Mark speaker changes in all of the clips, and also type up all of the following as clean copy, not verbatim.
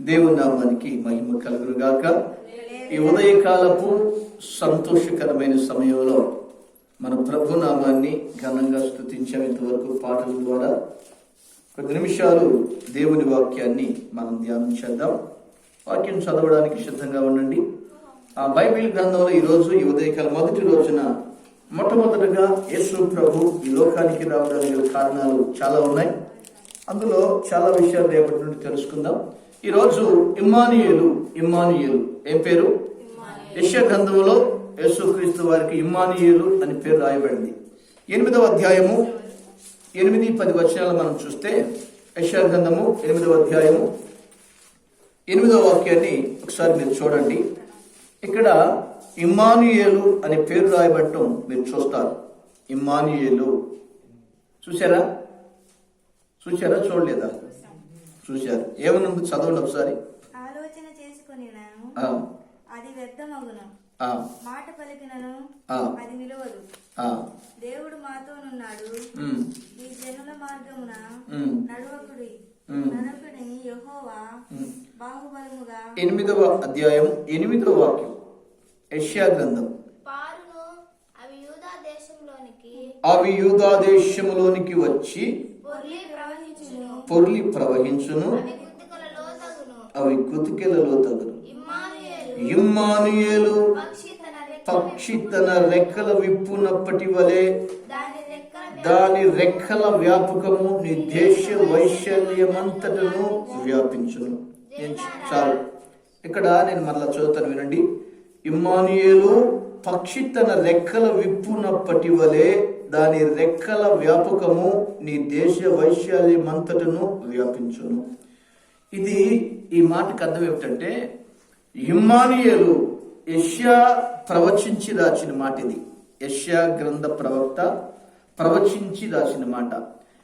Speaker 1: దేవుని నామానికి మహిమ కలుగును గాక. ఈ ఉదయకాలపు సంతోషకరమైన సమయంలో మన ప్రభు నామాన్ని ఘనంగా స్తుతించాం. ఇంతవరకు పాటల ద్వారా కొద్ది నిమిషాలు దేవుని వాక్యాన్ని మనం ధ్యానం చేద్దాం. వాక్యం చదవడానికి సిద్ధంగా ఉండండి. ఆ బైబిల్ గ్రంథంలో ఈరోజు ఈ ఉదయకాలం మొదటి రోజున మొట్టమొదటిగా యేసు ప్రభు ఈ లోకానికి రావడానికి గల కారణాలు చాలా ఉన్నాయి. అందులో చాలా విషయాలు రేపటి నుండి తెలుసుకుందాం. ఈరోజు ఇమ్మానుయేలు ఏం పేరు? యెషయా గ్రంథంలో యేసుక్రీస్తు వారికి ఇమ్మానుయేలు అని పేరు రాయబడింది. 8వ అధ్యాయము 8-10 వచనాలు మనం చూస్తే యెషయా గ్రంథము 8వ అధ్యాయము 8వ వాక్యాన్ని ఒకసారి మీరు చూడండి. ఇక్కడ ఇమ్మానుయేలు అనే పేరు రాయబడటం మీరు చూస్తారు. ఇమ్మానుయేలు చూసారా? చూడలేదా? చూశారు. ఏమన్నా చదవండి ఒకసారి.
Speaker 2: ఆలోచన చేసుకుని అది వ్యర్థమగును, మాట పలికినను అది నిలవదు. దేవుడు మాతోనున్నాడు, ఈ జనుల మార్గమున నడవకుడి యెహోవా బాహుబలముగా.
Speaker 1: 8వ అధ్యాయం 8వ వాక్యం యెషయా గ్రంథం. అవి యూదా దేశములోనికి వచ్చి పొర్లి ప్రవహించును, అవి కుతికెలలో తగును. ఇమ్మానుయేలు పక్షి తన రెక్కల విప్పునప్పటి వలె దాని రెక్కల వ్యాపకము నీ దేశ వైశాల్యమంతటను వ్యాపించును. చాలు. ఇక్కడ నేను మరలా చదువుతాను, వినండి. ఇమ్మానుయేలు పక్షి తన రెక్కల విప్పునప్పటి వలె దాని రెక్కల వ్యాపకము నీ దేశ వైశాల్యమంతటను వ్యాపించును. ఇది ఈ మాటకు అర్థం ఏమిటంటే, ఇమ్మానుయేలు యెషయా ప్రవచించి రాసిన మాట. ఇది యెషయా గ్రంథ ప్రవక్త ప్రవచించి రాసిన మాట.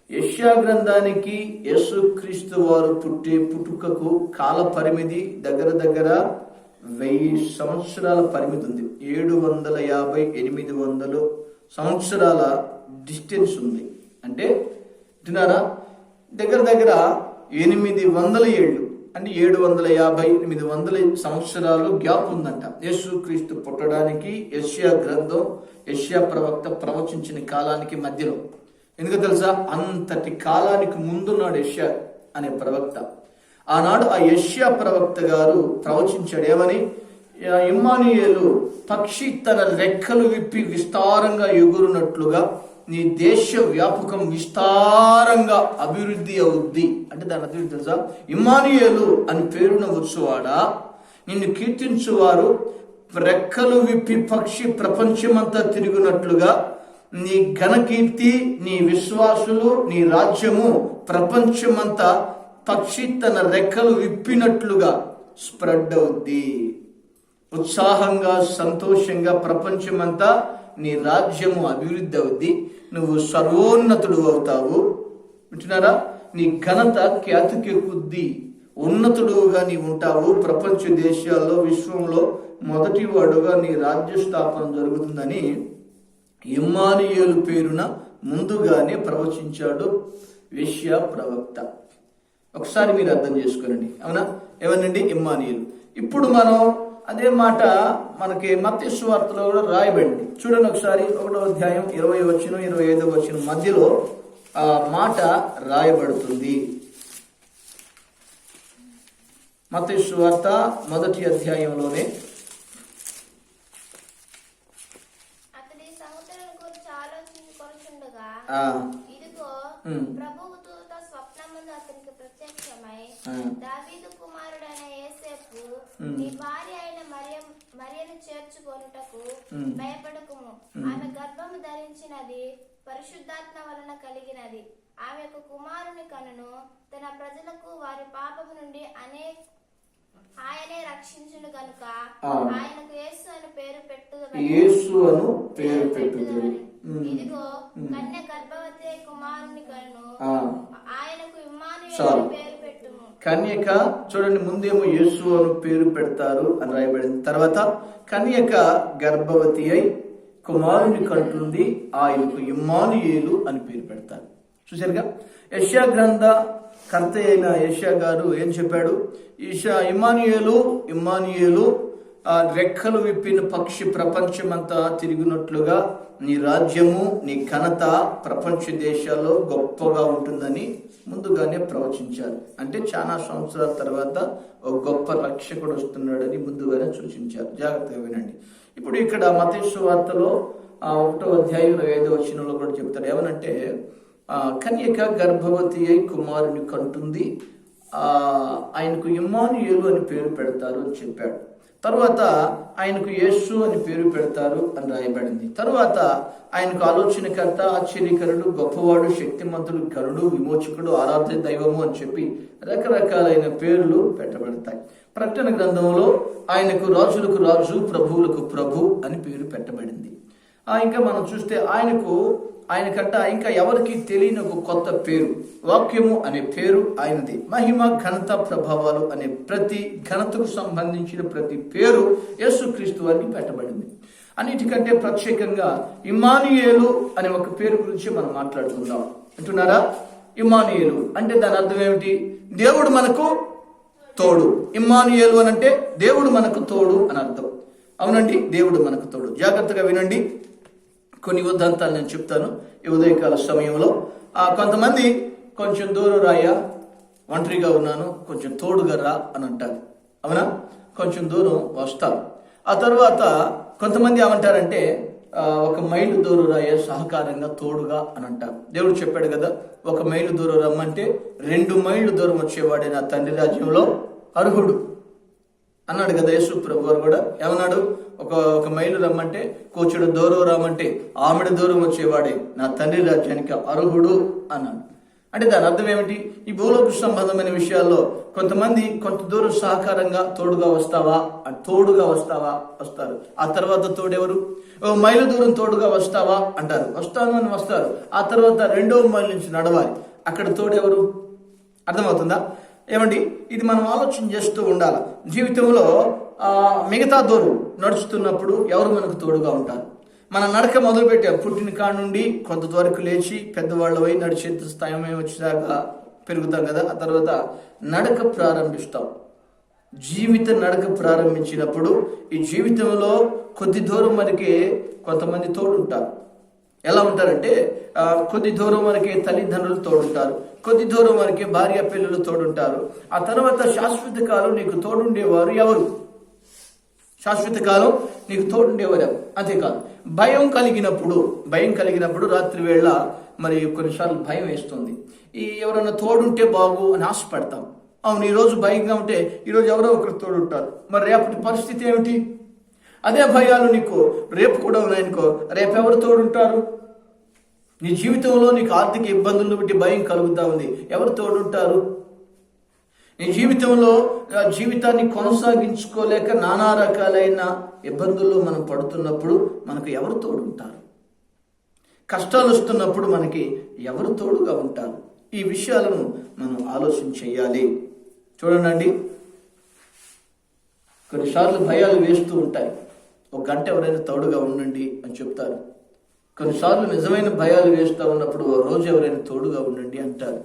Speaker 1: యెషయా గ్రంథానికి యేసుక్రీస్తు వారు పుట్టుకకు కాల పరిమితి దగ్గర 1000 సంవత్సరాల పరిమితి ఉంది. 750-800 సంవత్సరాల డిస్టెన్స్ ఉంది. అంటే వింటున్నారా? దగ్గర 800 ఏళ్ళు, అంటే 750-800 సంవత్సరాలు గ్యాప్ ఉందంట యేసుక్రీస్తు పుట్టడానికి యెషయా గ్రంథం, యెషయా ప్రవక్త ప్రవచించిన కాలానికి మధ్యలో. ఎందుకు తెలుసా? అంతటి కాలానికి ముందున్నాడు యెషయా అనే ప్రవక్త. ఆనాడు ఆ యెషయా ప్రవక్త గారు ప్రవచించాడు. ఏమని? ఇమ్మానుయేలు పక్షి తన రెక్కలు విప్పి విస్తారంగా ఎగురునట్లుగా నీ దేశ వ్యాపకం విస్తారంగా అభివృద్ధి అవుద్ది. అంటే దాని అర్థం తెలుసా? ఇమ్మానుయేలు అని పేరున వచ్చువాడా, నిన్ను కీర్తించువారు రెక్కలు విప్పి పక్షి ప్రపంచమంతా తిరుగునట్లుగా నీ ఘనకీర్తి, నీ విశ్వాసులు, నీ రాజ్యము ప్రపంచమంతా పక్షి తన రెక్కలు విప్పినట్లుగా స్ప్రెడ్ అవుద్ది. ఉత్సాహంగా, సంతోషంగా ప్రపంచమంతా నీ రాజ్యము అభివృద్ధి అవుద్ది. నువ్వు సర్వోన్నతుడు అవుతావు. వింటున్నారా? నీ ఘనత ఖ్యాతికెక్కుద్ది. ఉన్నతుడుగా నీ ఉంటావు. ప్రపంచ దేశాల్లో, విశ్వంలో మొదటి వాడుగా నీ రాజ్య స్థాపన జరుగుతుందని ఇమ్మానుయేలు పేరున ముందుగానే ప్రవచించాడు యెషయా ప్రవక్త. ఒకసారి మీరు అర్థం చేసుకోనండి. అవునా? ఏమనండి? ఇమ్మానుయేలు. ఇప్పుడు మనం అదే మాట మనకి మత్తయి సువార్తలో కూడా రాయబడింది. చూడండి ఒకసారి. 1వ అధ్యాయం 20 వచనం 25వ వచనం మధ్యలో ఆ మాట రాయబడుతుంది. మత్తయి సువార్త 1వ అధ్యాయంలోనే
Speaker 3: దావీదు కుమారుడైన యోసేపు, నీ భార్య అయిన మరియను చేర్చుకొనుటకు భయపడకుము. ఆమె గర్భము ధరించినది పరిశుద్ధాత్మ వలన కలిగినది. ఆమెకు కుమారుని కనును. తన ప్రజలకు వారి పాపము నుండి ఆయనే రక్షించును గనుక ఆయనకు యేసు అని పేరు పెట్టుదురు. ఇదిగో కన్య గర్భవతి కుమారుని కనును. ఆయనకు ఇమ్మానుయేలు పేరు పెట్టుము.
Speaker 1: కన్యక చూడండి, ముందేమో యేసు అని పేరు పెడతారు అని రాయబడింది. తర్వాత కన్యక గర్భవతి అయి కుమారుని కంటుంది, ఆయనకు ఇమ్మానుయేలు అని పేరు పెడతారు. చూసారుగా? యెషయా గ్రంథ కర్త అయిన యెషయా గారు ఏం చెప్పాడు? ఇమ్మానుయేలు రెక్కలు విప్పిన పక్షి ప్రపంచమంతా తిరిగినట్లుగా నీ రాజ్యము, నీ ఘనత ప్రపంచ దేశాల్లో గొప్పగా ఉంటుందని ముందుగానే ప్రవచించారు. అంటే చాలా సంవత్సరాల తర్వాత ఒక గొప్ప రక్షకుడు వస్తున్నాడని ముందుగానే సూచించారు. జాగ్రత్తగా వినండి. ఇప్పుడు ఇక్కడ మత్తయి సువార్తలో 1వ అధ్యాయం 5వ వచనంలో కూడా చెప్తారు. ఏమనంటే కన్యక గర్భవతి అయి కుమారుని కంటుంది, ఆయనకు ఇమ్మానుయేలు అని పేరు పెడతారు అని చెప్పాడు. తర్వాత ఆయనకు యేసు అని పేరు పెడతారు అని రాయబడింది. తర్వాత ఆయనకు ఆలోచనకర్త, ఆశ్చర్యకరుడు, గొప్పవాడు, శక్తిమంతుడు, గరుడు, విమోచకుడు, ఆరాధ్య దైవము అని చెప్పి రకరకాలైన పేర్లు పెట్టబడతాయి. ప్రకటన గ్రంథంలో ఆయనకు రాజులకు రాజు, ప్రభువులకు ప్రభు అని పేరు పెట్టబడింది. ఇంకా మనం చూస్తే ఆయనకంట ఇంకా ఎవరికి తెలియని ఒక కొత్త పేరు, వాక్యము అనే పేరు ఆయనది. మహిమ, ఘనత, ప్రభావాలు అనే ప్రతి ఘనతకు సంబంధించిన ప్రతి పేరు యేసుక్రీస్తు వారికి పెట్టబడింది. అన్నిటికంటే ప్రత్యేకంగా ఇమ్మానుయేలు అనే ఒక పేరు గురించి మనం మాట్లాడుకుందాం. అంటున్నారా? ఇమ్మానుయేలు అంటే దాని అర్థం ఏమిటి? దేవుడు మనకు తోడు. ఇమ్మానుయేలు అని అంటే దేవుడు మనకు తోడు అని అర్థం. అవునండి, దేవుడు మనకు తోడు. జాగ్రత్తగా వినండి. కొన్ని ఉదంతాలు నేను చెప్తాను ఈ ఉదయకాల సమయంలో. కొంతమంది కొంచెం దూరం రాయ్యా, ఒంటరిగా ఉన్నాను, కొంచెం తోడుగా రా అని అంటారు. అవునా? కొంచెం దూరం వస్తారు. ఆ తర్వాత కొంతమంది ఏమంటారంటే 1 మైలు దూరం రాయ్యా, సహకారంగా తోడుగా అని అంటారు. దేవుడు చెప్పాడు కదా, 1 మైలు దూరం రమ్మంటే 2 మైళ్ళు దూరం వచ్చేవాడే నా తండ్రి రాజ్యంలో అర్హుడు అన్నాడు కదా యేసు ప్రభు వారు కూడా. ఏమన్నాడు? ఒక మైలు రమ్మంటే, కూర్చుడు దూరం రమ్మంటే ఆమెడ దూరం వచ్చేవాడే నా తండ్రి రాజ్యానికి అర్హుడు అన్నాడు. అంటే దాని అర్థం ఏమిటి? ఈ భూలోక సంబంధమైన విషయాల్లో కొంతమంది కొంత దూరం సహకారంగా తోడుగా వస్తావా వస్తారు. ఆ తర్వాత తోడెవరు? 1 మైలు దూరం తోడుగా వస్తావా అంటారు. వస్తాను అని వస్తారు. ఆ తర్వాత 2వ మైలు నుంచి నడవాలి. అక్కడ తోడెవరు? అర్థమవుతుందా? ఏమండి, ఇది మనం ఆలోచన చేస్తూ ఉండాలి. జీవితంలో మిగతా దూరం నడుస్తున్నప్పుడు ఎవరు మనకు తోడుగా ఉంటారు? మన నడక మొదలుపెట్టాం, పుట్టిన కాడ నుండి కొంత వరకు లేచి పెద్దవాళ్ళపై నడిచే స్థాయి వచ్చేదాకా పెరుగుతాం కదా. ఆ తర్వాత నడక ప్రారంభిస్తాం. జీవిత నడక ప్రారంభించినప్పుడు ఈ జీవితంలో కొద్ది దూరం మనకి కొంతమంది తోడుంటారు. ఎలా ఉంటారంటే కొద్ది దూరం వరకే తల్లిదండ్రులు తోడుంటారు, కొద్ది దూరం వరకే భార్య పిల్లలు తోడుంటారు. ఆ తర్వాత శాశ్వత కాలం నీకు తోడుండేవారు ఎవరు? శాశ్వత కాలం నీకు తోడుండేవారు ఎవరు? అంతేకాదు, భయం కలిగినప్పుడు రాత్రి వేళ మరి కొన్నిసార్లు భయం వేస్తుంది. ఎవరైనా తోడుంటే బాగు అని ఆశపడతాం. అవును, ఈరోజు భయంగా ఉంటే ఈరోజు ఎవరో ఒకరు తోడుంటారు. మరి రేపటి పరిస్థితి ఏమిటి? అదే భయాలు నీకు రేపు కూడా ఉన్నాయనుకో, రేపెవరు తోడుంటారు? నీ జీవితంలో నీకు ఆర్థిక ఇబ్బందులను బట్టి భయం కలుగుతా ఉంది, ఎవరు తోడుంటారు? నీ జీవితంలో జీవితాన్ని కొనసాగించుకోలేక నానా రకాలైన ఇబ్బందుల్లో మనం పడుతున్నప్పుడు మనకు ఎవరు తోడుంటారు? కష్టాలు వస్తున్నప్పుడు మనకి ఎవరు తోడుగా ఉంటారు? ఈ విషయాలను మనం ఆలోచన చేయాలి. చూడండి, కొన్నిసార్లు భయాలు వేస్తూ ఉంటాయి. 1 గంట ఎవరైనా తోడుగా ఉండండి అని చెప్తారు. కొన్నిసార్లు నిజమైన భయాలు వేస్తూ ఉన్నప్పుడు రోజు ఎవరైనా తోడుగా ఉండండి అంటారు.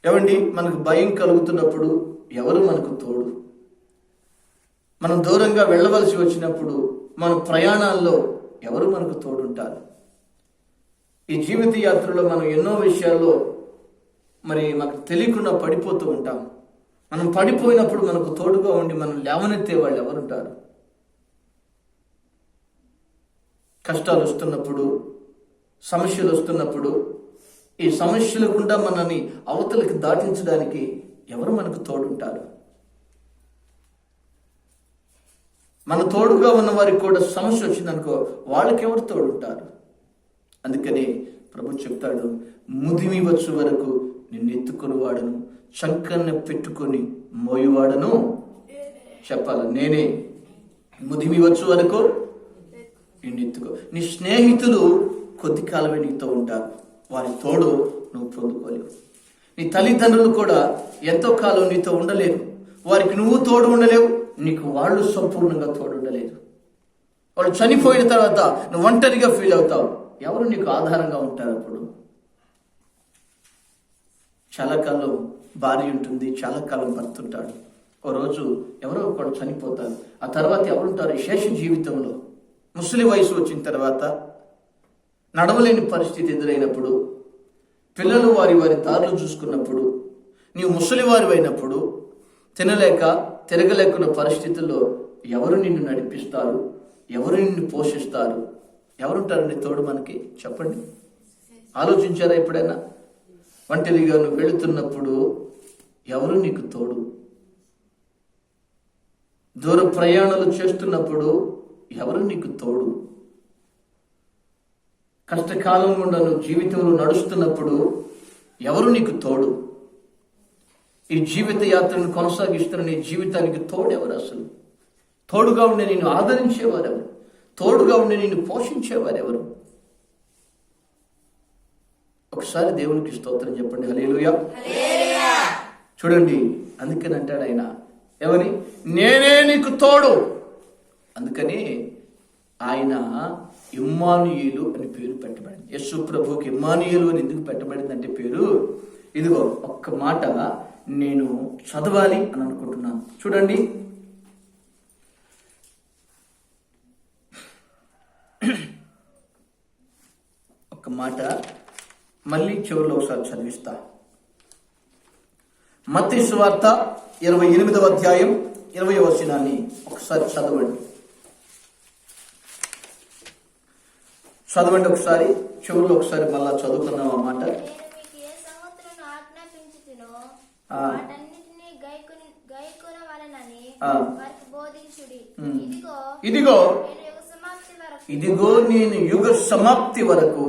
Speaker 1: ఏమండి, మనకు భయం కలుగుతున్నప్పుడు ఎవరు మనకు తోడు? మనం దూరంగా వెళ్ళవలసి వచ్చినప్పుడు మన ప్రయాణాల్లో ఎవరు మనకు తోడుంటారు? ఈ జీవిత యాత్రలో మనం ఎన్నో విషయాల్లో మరి మనకు తెలియకుండా పడిపోతూ ఉంటాం. మనం పడిపోయినప్పుడు మనకు తోడుగా ఉండి మనం లేవనెత్తే వాళ్ళు ఎవరుంటారు? కష్టాలు వస్తున్నప్పుడు, సమస్యలు వస్తున్నప్పుడు, ఈ సమస్యల గుండా మనల్ని అవతలకి దాటించడానికి ఎవరు మనకు తోడుంటారు? మన తోడుగా ఉన్న వారికి కూడా సమస్య వచ్చిందనుకో, వాళ్ళకి ఎవరు తోడుంటారు? అందుకని ప్రభు చెప్తాడు, ముదిమి వచ్చు వరకు నిన్ను ఎత్తుకుని వాడను, చంకన్న పెట్టుకొని మోయువాడను. చెప్పాలి, నేనే. ముదిమి వచ్చు వరకు నిన్ను ఎత్తుకో. నీ స్నేహితులు కొద్ది కాలమే నీతో ఉంటారు, వారి తోడు నువ్వు పొందుకోలేవు. నీ తల్లిదండ్రులు కూడా ఎంతో కాలం నీతో ఉండలేరు, వారికి నువ్వు తోడు ఉండలేవు, నీకు వాళ్ళు సంపూర్ణంగా తోడు ఉండలేరు. వాళ్ళు చనిపోయిన తర్వాత నువ్వు ఒంటరిగా ఫీల్ అవుతావు. ఎవరు నీకు ఆధారంగా ఉంటారు? అప్పుడు చాలా కాలం భార్య ఉంటుంది, చాలా కాలం భర్త ఉంటాడు. ఓ రోజు ఎవరో ఒకరు చనిపోతారు. ఆ తర్వాత ఎవరుంటారు? శేష జీవితంలో ముసలి వయసు వచ్చిన తర్వాత నడవలేని పరిస్థితి ఎదురైనప్పుడు, పిల్లలు వారి వారి దారులు చూసుకున్నప్పుడు, నీవు ముసలివారి అయినప్పుడు, తినలేక తిరగలేకున్న పరిస్థితుల్లో ఎవరు నిన్ను నడిపిస్తారు? ఎవరు నిన్ను పోషిస్తారు? ఎవరుంటారండి తోడు మనకి? చెప్పండి. ఆలోచించారా ఎప్పుడైనా? ఒంటరిగా నువ్వు వెళుతున్నప్పుడు ఎవరు నీకు తోడు? దూర ప్రయాణాలు చేస్తున్నప్పుడు ఎవరు నీకు తోడు? కష్టకాలం గుండా నువ్వు జీవితంలో నడుస్తున్నప్పుడు ఎవరు నీకు తోడు? ఈ జీవిత యాత్రను కొనసాగిస్తున్న నీ జీవితానికి తోడెవరు? అసలు తోడుగా ఉండే నిన్ను ఆదరించేవారెవరు? తోడుగా ఉండే నిన్ను పోషించేవారెవరు? ఒకసారి దేవునికి స్తోత్రం చెప్పండి. హల్లెలూయా. చూడండి, అందుకని అంటాడు ఆయన, ఎవరి? నేనే నీకు తోడు. అందుకని ఆయన ఇమ్మానుయేలు అని పేరు పెట్టబడింది. యేసు ప్రభువుకి ఇమ్మానుయేలు అని ఎందుకు పెట్టబడింది అంటే పేరు, ఇదిగో ఒక్క మాట నేను చదవాలి అని అనుకుంటున్నాను. చూడండి, ఒక్క మాట మళ్ళీ చివరిలో ఒకసారి చదివిస్తా. మత్తయి సువార్త 28వ అధ్యాయం 20వ వచనాన్ని ఒకసారి చదవండి. చదవండి ఒకసారి, చివరిలో ఒకసారి మళ్ళా చదువుకున్నాం అన్నమాట. ఇదిగో నేను యుగ సమాప్తి వరకు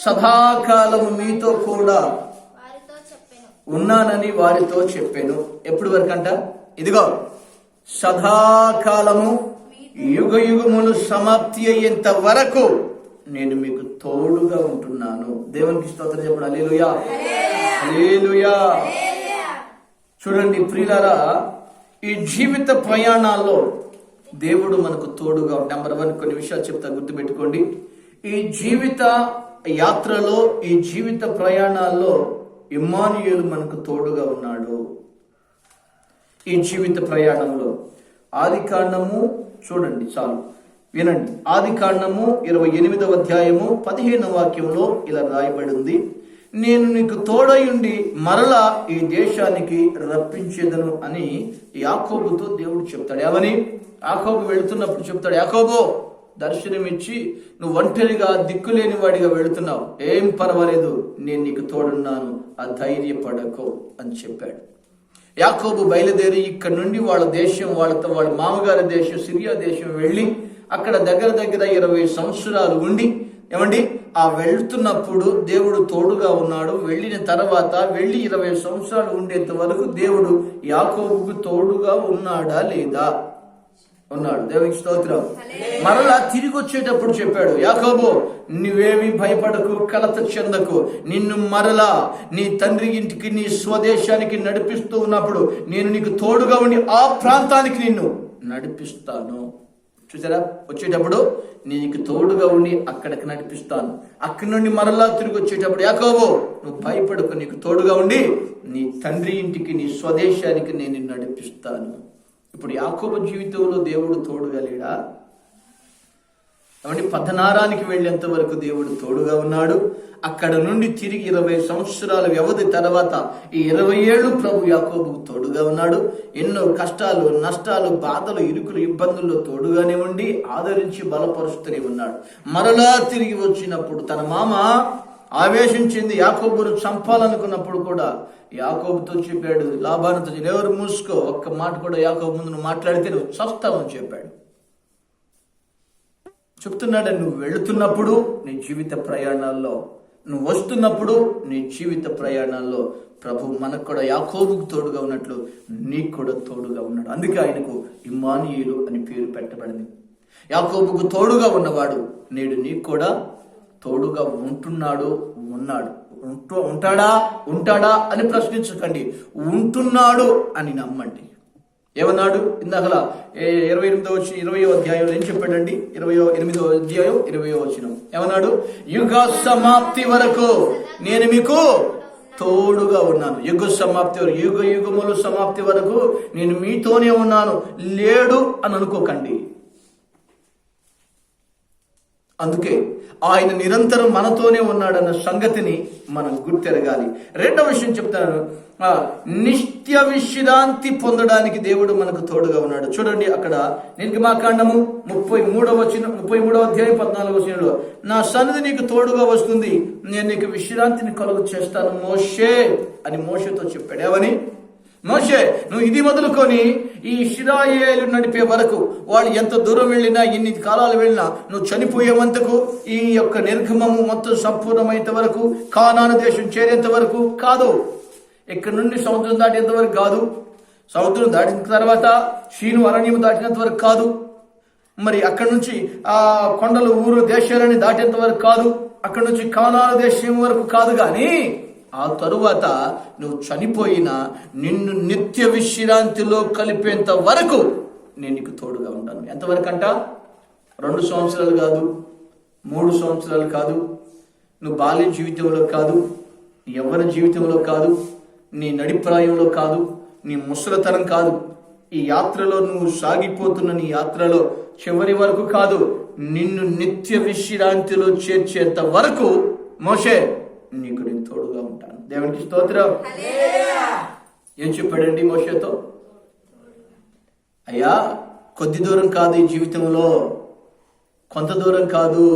Speaker 1: సదాకాలము మీతో కూడా ఉన్నానని వారితో చెప్పాను. ఎప్పటి వరకు అంట? ఇదిగో సదాకాలము యుగ యుగములు సమాప్తి అయ్యేంత వరకు నేను మీకు తోడుగా ఉంటున్నాను. దేవునికి స్తోత్రం చెప్పండి. హల్లెలూయా, హల్లెలూయా. చూడండి ప్రియులారా, ఈ జీవిత ప్రయాణాల్లో దేవుడు మనకు తోడుగా. నెంబర్ 1 కొన్ని విషయాలు చెప్తా, గుర్తుపెట్టుకోండి. ఈ జీవిత యాత్రలో, ఈ జీవిత ప్రయాణాల్లో ఇమ్మానుయేలు మనకు తోడుగా ఉన్నాడు. ఈ జీవిత ప్రయాణంలో ఆదికాండము చూడండి, చాలు వినండి. ఆదికాండము 28వ అధ్యాయము 15వ వాక్యంలో ఇలా రాయబడి ఉంది, నేను నీకు తోడయుండి మరలా ఈ దేశానికి రప్పించేదను అని యాకోబుతో దేవుడు చెప్తాడు. ఏమని? యాకోబు వెళుతున్నప్పుడు చెప్తాడు, యాకోబు దర్శనమిచ్చి నువ్వు ఒంటరిగా దిక్కులేని వాడిగా వెళుతున్నావు, ఏం పర్వాలేదు, నేను నీకు తోడున్నాను, ఆ ధైర్యపడకు అని చెప్పాడు. యాకోబు బయలుదేరి ఇక్కడ నుండి వాళ్ళ దేశం, వాళ్ళ మామగారి దేశం సిరియా దేశం వెళ్ళి అక్కడ దగ్గర 20 సంవత్సరాలు ఉండి, ఏమండి ఆ వెళ్తున్నప్పుడు దేవుడు తోడుగా ఉన్నాడు. వెళ్ళిన తర్వాత 20 సంవత్సరాలు ఉండేంత వరకు దేవుడు యాకోబుకు తోడుగా ఉన్నాడా లేదా? ఉన్నాడు. దేవునికి స్తోత్రం. మరలా తిరిగి వచ్చేటప్పుడు చెప్పాడు, యాకోబు నువ్వేమి భయపడకు, కలత చెందకు, నిన్ను మరలా నీ తండ్రి ఇంటికి, నీ స్వదేశానికి నడిపిస్తూ ఉన్నప్పుడు నేను నీకు తోడుగా ఉండి ఆ ప్రాంతానికి నిన్ను నడిపిస్తాను. చూసారా, వచ్చేటప్పుడు నీకు తోడుగా ఉండి అక్కడికి నడిపిస్తాను. అక్కడి నుండి మరలా తిరిగి వచ్చేటప్పుడు, యాకోబు నువ్వు భయపడకు, నీకు తోడుగా ఉండి నీ తండ్రి ఇంటికి, నీ స్వదేశానికి నేను నడిపిస్తాను. ఇప్పుడు యాకోబు జీవితంలో దేవుడు తోడుగా లేడా? కాబట్టి పద్దనారానికి వెళ్ళేంత వరకు దేవుడు తోడుగా ఉన్నాడు. అక్కడ నుండి తిరిగి 20 సంవత్సరాల వ్యవధి తర్వాత ఈ 20 ఏళ్ళు ప్రభు యాకోబుకు తోడుగా ఉన్నాడు. ఎన్నో కష్టాలు, నష్టాలు, బాధలు, ఇరుకులు, ఇబ్బందుల్లో తోడుగానే ఉండి ఆదరించి బలపరుస్తూనే ఉన్నాడు. మరలా తిరిగి వచ్చినప్పుడు తన మామ ఆవేశం చెంది యాకోబును చంపాలనుకున్నప్పుడు కూడా యాకోబుతో చెప్పాడు, లాబానుతో, ఎవరు మూసుకో, ఒక్క మాట కూడా యాకోబు ముందు నువ్వు మాట్లాడితే నువ్వు చస్తావని చెప్పాడు. చెప్తున్నాడు, నువ్వు వెళుతున్నప్పుడు నీ జీవిత ప్రయాణాల్లో, నువ్వు వస్తున్నప్పుడు నీ జీవిత ప్రయాణాల్లో ప్రభు మనకు కూడా యాకోబుకు తోడుగా ఉన్నట్లు నీకు కూడా తోడుగా ఉన్నాడు. అందుకే ఆయనకు ఇమ్మానుయేలు అని పేరు పెట్టబడింది. యాకోబుకు తోడుగా ఉన్నవాడు నేడు నీకు కూడా తోడుగా ఉంటున్నాడు, ఉన్నాడు. ఉంటాడా అని ప్రశ్నించకండి, ఉంటున్నాడు అని నమ్మండి. ఏమన్నాడు ఇందాకలా 28వ అధ్యాయంలో ఏం చెప్పాడండి? 28వ అధ్యాయం 20వ వచనం ఏమన్నాడు? యుగ సమాప్తి వరకు నేను మీకు తోడుగా ఉన్నాను. యుగ సమాప్తి వరకు, యుగ యుగములు సమాప్తి వరకు నేను మీతోనే ఉన్నాను. లేడు అని అనుకోకండి. అందుకే ఆయన నిరంతరం మనతోనే ఉన్నాడన్న సంగతిని మనం గుర్తెరగాలి. రెండవ విషయం చెప్తాను, నిత్య విశ్రాంతి పొందడానికి దేవుడు మనకు తోడుగా ఉన్నాడు. చూడండి, అక్కడ నిర్గమాకాండము 33వ అధ్యాయం 14వ వచనంలో, నా సన్నిధి నీకు తోడుగా వస్తుంది, నేను నీకు విశ్రాంతిని కలుగు చేస్తాను మోషే అని మోషేతో చెప్పాడు. ఏమని? మోషే, నువ్వు ఇది మొదలుకొని ఈ ఇశ్రాయేలు నడిపే వరకు, వాళ్ళు ఎంత దూరం వెళ్ళినా, ఎన్ని కాలాలు వెళ్ళినా, నువ్వు చనిపోయేంతకు, ఈ యొక్క నిర్గమము మొత్తం సంపూర్ణమైనంత వరకు, కానాను దేశం చేరేంత వరకు కాదు, ఇక్కడ నుండి సముద్రం దాటేంత వరకు కాదు, సముద్రం దాటిన తర్వాత షీను అరణ్యం దాటినంత వరకు కాదు, మరి అక్కడి నుంచి ఆ కొండలు ఊరు దేశాలని దాటేంత వరకు కాదు, అక్కడి నుంచి కానాను దేశం వరకు కాదు, కానీ ఆ తరువాత నువ్వు చనిపోయినా నిన్ను నిత్య విశ్రాంతిలో కలిపేంత వరకు నేను నీకు తోడుగా ఉంటాను. ఎంతవరకు అంట? 2 సంవత్సరాలు కాదు, 3 సంవత్సరాలు కాదు, నువ్వు బాల్య జీవితంలో కాదు, నీ యవ్వన జీవితంలో కాదు, నీ నడిప్రాయంలో కాదు, నీ ముసలితనం కాదు, ఈ యాత్రలో నువ్వు సాగిపోతున్న నీ యాత్రలో చివరి వరకు కాదు, నిన్ను నిత్య విశ్రాంతిలో చేర్చేంత వరకు మోషే నీకు నేను తోడుగా ఉంటాను. దేవునికి స్తోత్రం. ఏం చెప్పాడండి మోషేతో? అయ్యా, కొద్ది దూరం కాదు ఈ జీవితంలో, కొంత దూరం కాదు,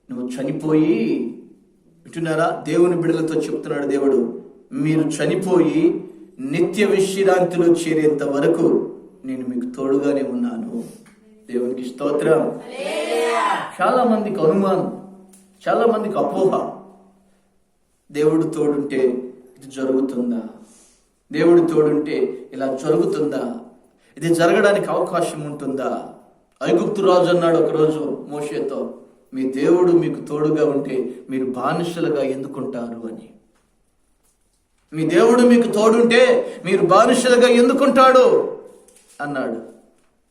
Speaker 1: నువ్వు చనిపోయి, వింటున్నారా? దేవుని బిడ్డలతో చెప్తున్నాడు దేవుడు, మీరు చనిపోయి నిత్య విశ్రాంతిలో చేరేంత వరకు నేను మీకు తోడుగానే ఉన్నాను. దేవునికి స్తోత్రం. చాలా మందికి అనుమానం, చాలా మందికి అపోహ, దేవుడు తోడుంటే ఇది జరుగుతుందా, దేవుడు తోడుంటే ఇలా జరుగుతుందా, ఇది జరగడానికి అవకాశం ఉంటుందా? ఐగుప్తు రాజు అన్నాడు ఒకరోజు మోషేతో, మీ దేవుడు మీకు తోడుగా ఉంటే మీరు బానిసలుగా ఎందుకుంటారు అని. మీ దేవుడు మీకు తోడుంటే మీరు బానిసలుగా ఎందుకుంటాడు అన్నాడు.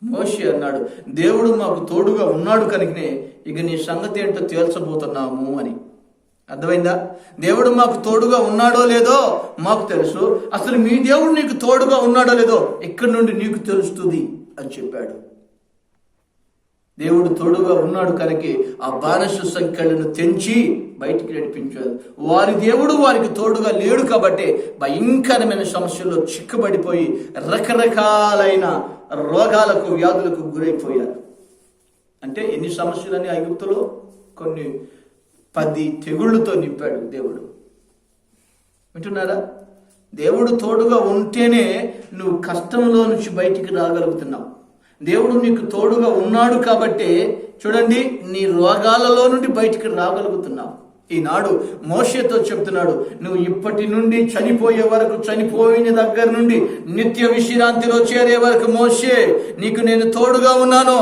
Speaker 1: మోషే అన్నాడు, దేవుడు మాకు తోడుగా ఉన్నాడు కనుకనే ఇక నీ సంగతి ఏంటో తేల్చబోతున్నాము అని. అర్థమైందా? దేవుడు మాకు తోడుగా ఉన్నాడో లేదో మాకు తెలుసు, అసలు మీ దేవుడు నీకు తోడుగా ఉన్నాడో లేదో ఇక్కడి నుండి నీకు తెలుస్తుంది అని చెప్పాడు. దేవుడు తోడుగా ఉన్నాడు కనుక ఆ బానిస సంఖ్యలను తెంచి బయటికి నడిపించాడు. వారి దేవుడు వారికి తోడుగా లేడు కాబట్టి భయంకరమైన సమస్యల్లో చిక్కుబడిపోయి రకరకాలైన రోగాలకు, వ్యాధులకు గురైపోయారు. అంటే ఎన్ని సమస్యలని ఐగుప్తులో? కొన్ని 10 తెగుళ్లతో నింపాడు దేవుడు. వింటున్నారా? దేవుడు తోడుగా ఉంటేనే నువ్వు కష్టంలో నుంచి బయటికి రాగలుగుతున్నావు. దేవుడు నీకు తోడుగా ఉన్నాడు కాబట్టి చూడండి, నీ రోగాలలో నుండి బయటికి రాగలుగుతున్నావు. ఈనాడు మోషేతో చెప్తున్నాడు, నువ్వు ఇప్పటి నుండి చనిపోయే వరకు, చనిపోయిన దగ్గర నుండి నిత్య విశ్రాంతిలో చేరే వరకు మోషే నీకు నేను తోడుగా ఉన్నాను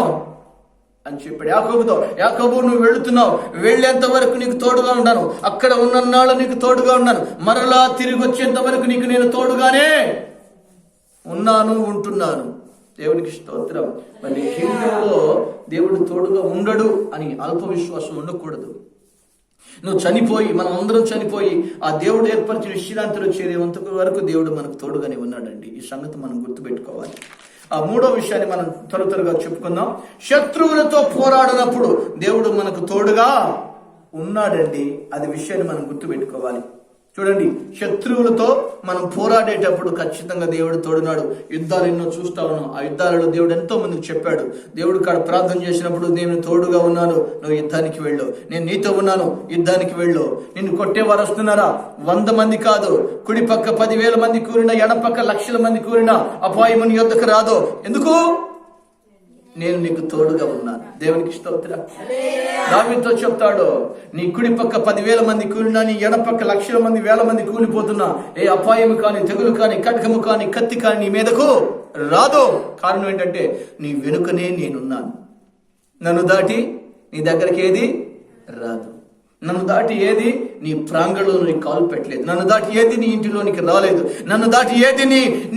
Speaker 1: అని చెప్పాడు యాకోబుతో. యాకోబు, నువ్వు వెళుతున్నావు, వెళ్ళేంత వరకు నీకు తోడుగా ఉన్నాను, అక్కడ ఉన్నన్నాళ్ళు నీకు తోడుగా ఉన్నాను, మరలా తిరిగి వచ్చేంత వరకు నీకు నేను తోడుగానే ఉన్నాను, ఉంటున్నాను. దేవునికి స్తోత్రం. మరి జీవితంలో దేవుడు తోడుగా ఉండడు అని అల్ప విశ్వాసం ఉండకూడదు. నువ్వు చనిపోయి, మనం అందరం చనిపోయి ఆ దేవుడు ఏర్పరిచిన విశ్రాంతిలో చేరేంత వరకు దేవుడు మనకు తోడుగానే ఉన్నాడండి. ఈ సంగతి మనం గుర్తుపెట్టుకోవాలి. ఆ 3వ విషయాన్ని మనం త్వరగా చెప్పుకుందాం. శత్రువులతో పోరాడినప్పుడు దేవుడు మనకు తోడుగా ఉన్నాడండి. అది విషయాన్ని మనం గుర్తుపెట్టుకోవాలి. చూడండి, శత్రువులతో మనం పోరాడేటప్పుడు ఖచ్చితంగా దేవుడు తోడున్నాడు. యుద్ధాలు ఎన్నో చూస్తా ఉన్నాం. ఆ యుద్ధాలలో దేవుడు ఎంతో మందికి చెప్పాడు. దేవుడు కాడ ప్రార్థన చేసినప్పుడు, నేను తోడుగా ఉన్నాను, నువ్వు యుద్ధానికి వెళ్ళు, నేను నీతో ఉన్నాను, యుద్ధానికి వెళ్ళు. నిన్ను కొట్టేవారు వస్తున్నారా? 100 మంది కాదు, కుడి పక్క 10,000 మంది కూరినా, ఎడపక్క లక్షల మంది కూరినా అపాయము నీ యొద్దకు రాదు. ఎందుకు? నేను నీకు తోడుగా ఉన్నాను. దేవునికి స్తోత్రం. దావీదుతో చెప్తాడు, నీ కుడి పక్క 10,000 మంది కూలినా, నీ ఎడపక్క లక్షల మంది, వేల మంది కూలిపోతున్నా, ఏ అపాయము కానీ, తెగులు కానీ, ఖడ్గము కానీ, కత్తి కానీ నీ మీదకు రాదు. కారణం ఏంటంటే నీ వెనుకనే నేనున్నాను. నన్ను దాటి నీ దగ్గరికి ఏది రాదు. నన్ను దాటి ఏది నీ ప్రాంగణంలో కాలు పెట్టలేదు. నన్ను దాటి ఏది నీ ఇంటిలోనికి రాలేదు. నన్ను దాటి ఏది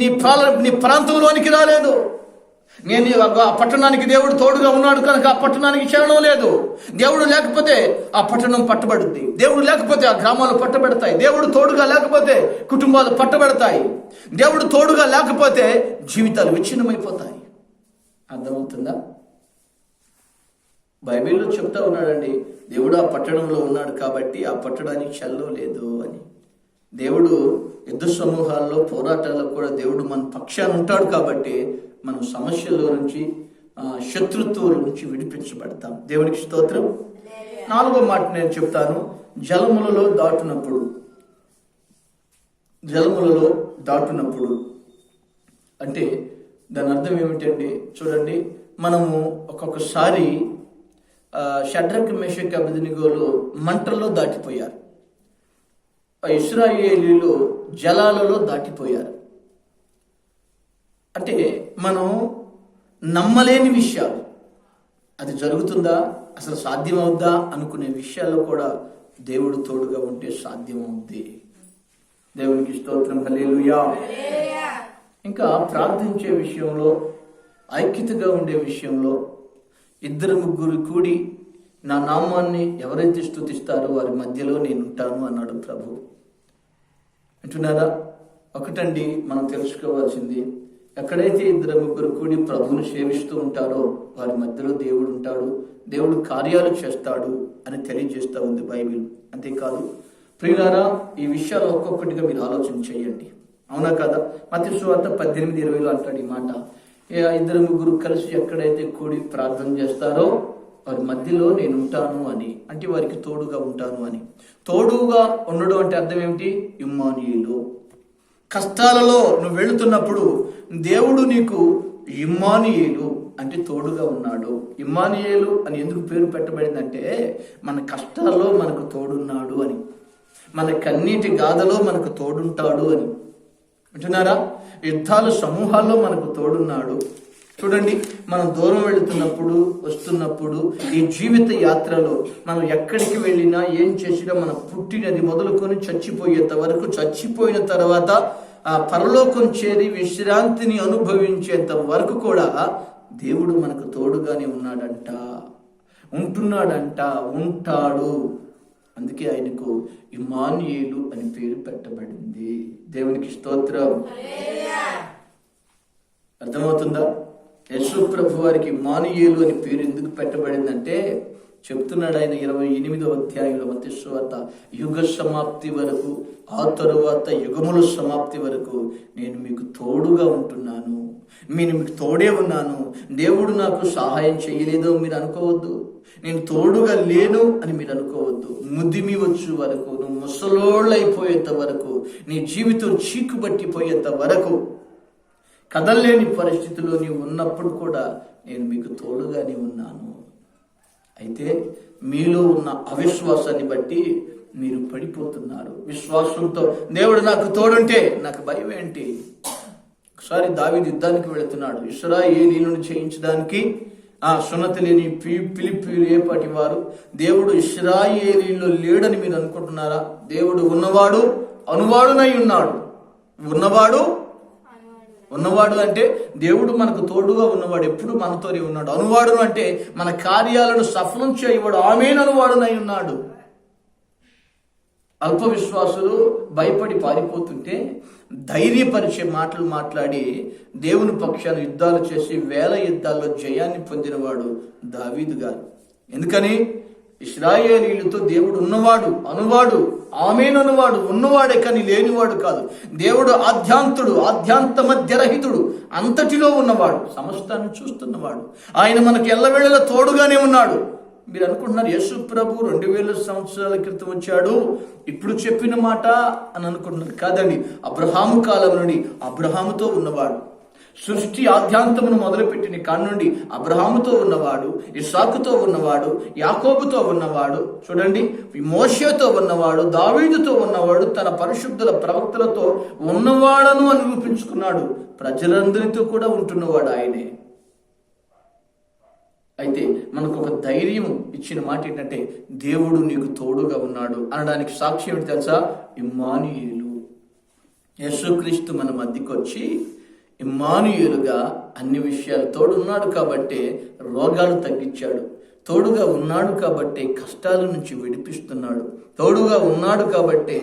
Speaker 1: నీ ప్రాంతంలోనికి రాలేదు. నేను ఆ పట్టణానికి దేవుడు తోడుగా ఉన్నాడు కనుక ఆ పట్టణానికి చలనం లేదు. దేవుడు లేకపోతే ఆ పట్టణం పట్టబడుద్ది. దేవుడు లేకపోతే ఆ గ్రామాలు పట్టబడతాయి. దేవుడు తోడుగా లేకపోతే కుటుంబాలు పట్టబడతాయి. దేవుడు తోడుగా లేకపోతే జీవితాలు విచ్ఛిన్నమైపోతాయి. అర్థమవుతుందా? బైబిల్లో చెప్తా ఉన్నాడండి, దేవుడు ఆ పట్టణంలో ఉన్నాడు కాబట్టి ఆ పట్టణానికి చలనం లేదు అని. దేవుడు యుద్ధ సమూహాల్లో పోరాటాల్లో కూడా దేవుడు మన పక్షాన ఉంటాడు కాబట్టి మనం సమస్యల నుంచి శత్రుత్వం నుంచి విడిపించబడతాం. దేవునికి స్తోత్రం. 4వ మాట నేను చెప్తాను. జలములలో దాటునప్పుడు అంటే దాని అర్థం ఏమిటండి? చూడండి, మనము ఒక్కొక్కసారి షడ్రక్ మేషక్ అబేద్నెగోలు మంటల్లో దాటిపోయారు. ఇశ్రాయేలీలు జలాలలో దాటిపోయారు. అంటే మనం నమ్మలేని విషయాలు, అది జరుగుతుందా, అసలు సాధ్యమవుద్దా అనుకునే విషయాల్లో కూడా దేవుడు తోడుగా ఉంటే సాధ్యమవుద్ది. దేవునికి స్తోత్రం. హల్లెలూయా. ఇంకా ప్రార్థించే విషయంలో, ఐక్యతగా ఉండే విషయంలో 2-3 కూడి నా నామాన్ని ఎవరైతే స్తుతిస్తారో వారి మధ్యలో నేను ఉంటాను అన్నాడు ప్రభు. వింటున్నారా? ఒకటండి మనం తెలుసుకోవాల్సింది, ఎక్కడైతే 2-3 కూడి ప్రభువును సేవిస్తూ ఉంటారో వారి మధ్యలో దేవుడు ఉంటాడు, దేవుడు కార్యాలు చేస్తాడు అని తెలియజేస్తూ ఉంది బైబిల్. అంతేకాదు ప్రియులారా, ఈ విషయాలు ఒక్కొక్కటిగా మీరు ఆలోచన చేయండి. అవునా కదా? మత్తయి సువార్త 18:20 అంటాడు ఈ మాట, 2-3 కలిసి ఎక్కడైతే కూడి ప్రార్థన చేస్తారో వారి మధ్యలో నేను ఉంటాను అని. అంటే వారికి తోడుగా ఉంటాను అని. తోడుగా ఉండడం అంటే అర్థం ఏమిటి? ఇమ్మానుయేలు. కష్టాలలో నువ్వు వెళుతున్నప్పుడు దేవుడు నీకు ఇమ్మానుయేలు అంటే తోడుగా ఉన్నాడు. ఇమ్మానుయేలు అని ఎందుకు పేరు పెట్టబడిందంటే మన కష్టాల్లో మనకు తోడున్నాడు అని, మన కన్నీటి గాథలో మనకు తోడుంటాడు అని. వింటున్నారా? యుద్ధాలు సమూహాల్లో మనకు తోడున్నాడు. చూడండి, మనం దూరం వెళుతున్నప్పుడు, వస్తున్నప్పుడు, ఈ జీవిత యాత్రలో మనం ఎక్కడికి వెళ్ళినా ఏం చేసినా మన పుట్టినది మొదలుకొని చచ్చిపోయేంత వరకు, చచ్చిపోయిన తర్వాత ఆ పరలోకం చేరి విశ్రాంతిని అనుభవించేంత వరకు కూడా దేవుడు మనకు తోడుగానే ఉన్నాడంట, ఉంటున్నాడంట, ఉంటాడు. అందుకే ఆయనకు ఇమ్మానుయేలు అని పేరు పెట్టబడింది. దేవునికి స్తోత్రం. అర్థమవుతుందా? యేసు ప్రభు వారికి ఇమ్మానుయేలు అని పేరు ఎందుకు పెట్టబడిందంటే చెప్తున్నాడు ఆయన 28వ అధ్యాయంలో మత్తయి సువార్త, యుగ సమాప్తి వరకు, ఆ తరువాత యుగముల సమాప్తి వరకు నేను మీకు తోడుగా ఉంటున్నాను, నేను మీకు తోడే ఉన్నాను. దేవుడు నాకు సహాయం చేయలేదో మీరు అనుకోవద్దు, నేను తోడుగా లేను అని మీరు అనుకోవద్దు. ముదిమి వచ్చు వరకు, నువ్వు ముసలోళ్ళు అయిపోయేంత వరకు, నీ జీవితం చీకుబట్టిపోయేంత వరకు, కదలలేని పరిస్థితిలో నీవు ఉన్నప్పుడు కూడా నేను మీకు తోడుగానే ఉన్నాను. అయితే మీలో ఉన్న అవిశ్వాసాన్ని బట్టి మీరు పడిపోతున్నారు. విశ్వాసంతో దేవుడు నాకు తోడుంటే నాకు భయం ఏంటి? ఒకసారి దావీదు యుద్ధానికి వెళుతున్నాడు. ఇశ్రాయేలీయులను జయించడానికి సున్నతి లేని ఫిలిప్పీయులు ఏపాటి వారు. దేవుడు ఇశ్రాయేలీయుల్లో లేడని మీరు అనుకుంటున్నారా? దేవుడు ఉన్నవాడు, అనువాడునై ఉన్నాడు. ఉన్నవాడు అంటే దేవుడు మనకు తోడుగా ఉన్నవాడు, ఎప్పుడు మనతోనే ఉన్నాడు. అనువాడు అంటే మన కార్యాలను సఫలం చేయవాడు, ఆమేన్ అనువాడునై ఉన్నాడు. అల్ప విశ్వాసులు భయపడి పారిపోతుంటే ధైర్యపరిచే మాటలు మాట్లాడి దేవుని పక్షాన యుద్ధాలు చేసి 1000 యుద్ధాల్లో జయాన్ని పొందినవాడు దావీదు గారు. ఎందుకని? ఇశ్రాయేలీయులతో దేవుడు ఉన్నవాడు, అనువాడు, ఆమేన్ అనువాడు, ఉన్నవాడే కానీ లేనివాడు కాదు. దేవుడు ఆద్యాంతుడు, ఆద్యాంత మధ్యరహితుడు, అంతటిలో ఉన్నవాడు, సమస్తాన్ని చూస్తున్నవాడు. ఆయన మనకి ఎల్లవేళలా తోడుగానే ఉన్నాడు. మీరు అనుకుంటున్నారు యేసు ప్రభు 2000 సంవత్సరాల క్రితం వచ్చాడు, ఇప్పుడు చెప్పిన మాట అని అనుకుంటున్నారు. కాదండి, అబ్రహాము కాలం నుండి అబ్రహాముతో ఉన్నవాడు. సృష్టి ఆద్యాంతమును మొదలుపెట్టిన కానుండి అబ్రహాముతో ఉన్నవాడు, ఇస్సాకుతో ఉన్నవాడు, యాకోబుతో ఉన్నవాడు, చూడండి మోషేతో ఉన్నవాడు, దావీదుతో ఉన్నవాడు, తన పరిశుద్ధుల ప్రవక్తలతో ఉన్నవాడను అని నిరూపించుకున్నాడు. ప్రజలందరితో కూడా ఉంటున్నవాడు ఆయనే. అయితే మనకు ఒక ధైర్యం ఇచ్చిన మాట ఏంటంటే దేవుడు నీకు తోడుగా ఉన్నాడు అనడానికి సాక్ష్యం ఏంటి తెలుసా? ఇమ్మానుయేలు. యేసుక్రీస్తు మన మధ్యకు వచ్చి ఇమ్మానుయేలుగా అన్ని విషయాలు తోడున్నాడు కాబట్టి రోగాలు తగ్గించాడు, తోడుగా ఉన్నాడు కాబట్టి కష్టాల నుంచి విడిపిస్తున్నాడు, తోడుగా ఉన్నాడు కాబట్టి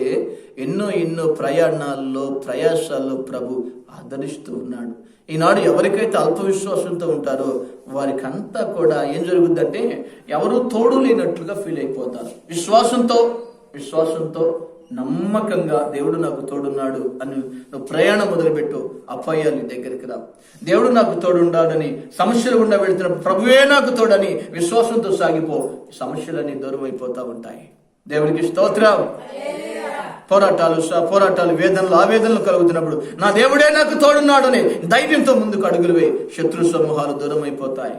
Speaker 1: ఎన్నో ప్రయాణాల్లో ప్రయాసాల్లో ప్రభు ఆదరిస్తూ ఉన్నాడు. ఈనాడు ఎవరికైతే అల్ప విశ్వాసంతో ఉంటారో వారికి అంతా కూడా ఏం జరుగుతుందంటే ఎవరు తోడు లేనట్లుగా ఫీల్ అయిపోతారు. విశ్వాసంతో నమ్మకంగా దేవుడు నాకు తోడున్నాడు అని నువ్వు ప్రయాణం మొదలుపెట్టు, అపాయాలు నీ దగ్గరికి రా. దేవుడు నాకు తోడున్నాడని సమస్యలు గుండా వెళుతున్నప్పుడు ప్రభువే నాకు తోడని విశ్వాసంతో సాగిపో, సమస్యలన్నీ దూరం అయిపోతా ఉంటాయి. దేవునికి స్తోత్రం. పోరాటాలు వేదనలు ఆవేదనలు కలుగుతున్నప్పుడు నా దేవుడే నాకు తోడున్నాడు అని ధైర్యంతో ముందుకు అడుగులు వేయి, శత్రు సమూహాలు దూరం అయిపోతాయి.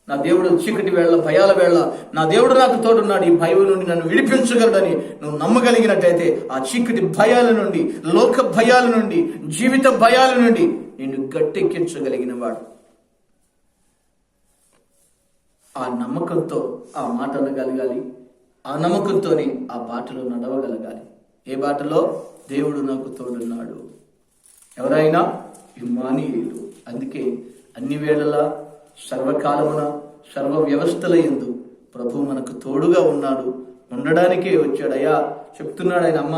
Speaker 1: నా దేవుడు చీకటి వేళ భయాల వేళ నా దేవుడు నాకు తోడున్నాడు, ఈ భయం నుండి నన్ను విడిపించగలడని నువ్వు నమ్మగలిగినట్టయితే ఆ చీకటి భయాల నుండి, లోక భయాల నుండి, జీవిత భయాల నుండి నిన్ను గట్టెక్కించగలిగిన వాడు. ఆ నమ్మకంతో ఆ మాట అనగలగాలి, ఆ నమ్మకంతోనే ఆ బాటలో నడవగలగాలి. ఏ బాటలో? దేవుడు నాకు తోడున్నాడు. ఎవరైనా ఇమ్మానుయేలు. అందుకే అన్ని వేళలా సర్వకాలమున సర్వ వ్యవస్థల యందు ప్రభు మనకు తోడుగా ఉన్నాడు, ఉండడానికే వచ్చాడయ్యా చెప్తున్నాడు ఆయన. అమ్మ,